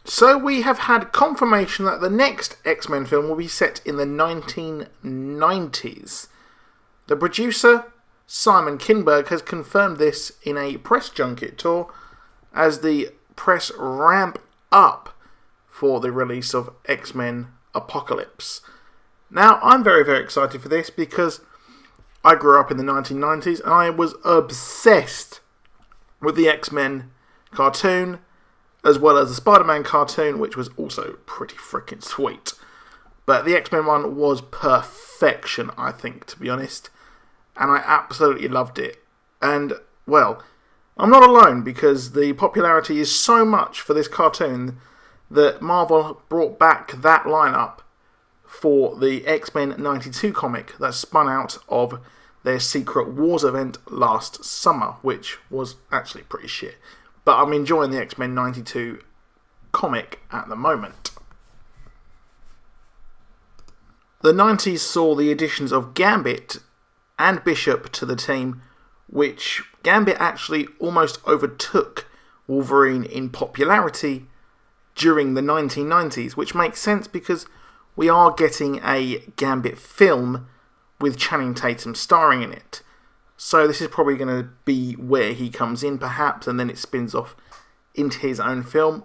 So we have had confirmation that the next X-Men film will be set in the 1990s. The producer, Simon Kinberg, has confirmed this in a press junket tour as the press ramp up for the release of X-Men Apocalypse. Now, I'm very, very excited for this because I grew up in the 1990s and I was obsessed with the X-Men cartoon, as well as the Spider-Man cartoon, which was also pretty freaking sweet. But the X-Men one was perfection, I think, to be honest. And I absolutely loved it. And, well, I'm not alone, because the popularity is so much for this cartoon that Marvel brought back that lineup for the X-Men 92 comic that spun out of their Secret Wars event last summer, which was actually pretty shit. But I'm enjoying the X-Men 92 comic at the moment. The 90s saw the additions of Gambit and Bishop to the team, which Gambit actually almost overtook Wolverine in popularity during the 1990s, which makes sense because we are getting a Gambit film with Channing Tatum starring in it. So this is probably going to be where he comes in, perhaps, and then it spins off into his own film,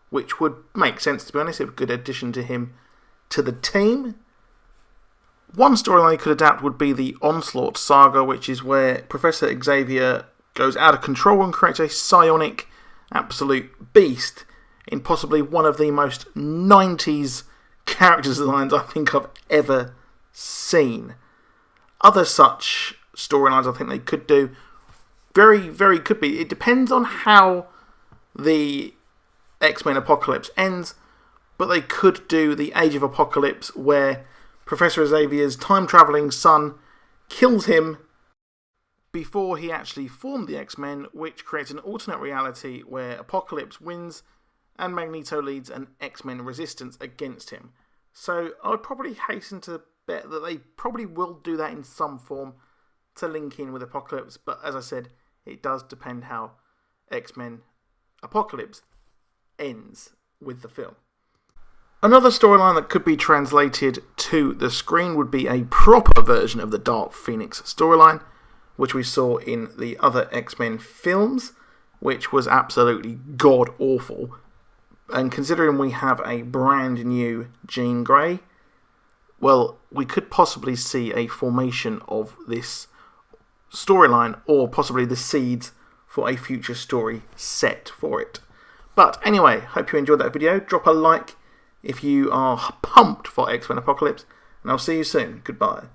which would make sense, to be honest. A good addition to him to the team. One storyline he could adapt would be the Onslaught Saga, which is where Professor Xavier goes out of control and creates a psionic absolute beast in possibly one of the most 90s character designs I think I've ever seen. Other such storylines I think they could do, very, very could be. It depends on how the X-Men Apocalypse ends, but they could do the Age of Apocalypse where Professor Xavier's time-travelling son kills him before he actually formed the X-Men, which creates an alternate reality where Apocalypse wins and Magneto leads an X-Men resistance against him. So I would probably hasten to bet that they probably will do that in some form to link in with Apocalypse, but as I said, it does depend how X-Men Apocalypse ends with the film. Another storyline that could be translated to the screen would be a proper version of the Dark Phoenix storyline, which we saw in the other X-Men films, which was absolutely god-awful. And considering we have a brand new Jean Grey, well, we could possibly see a formation of this storyline, or possibly the seeds for a future story set for it. But anyway, hope you enjoyed that video. Drop a like if you are pumped for X-Men Apocalypse, and I'll see you soon. Goodbye.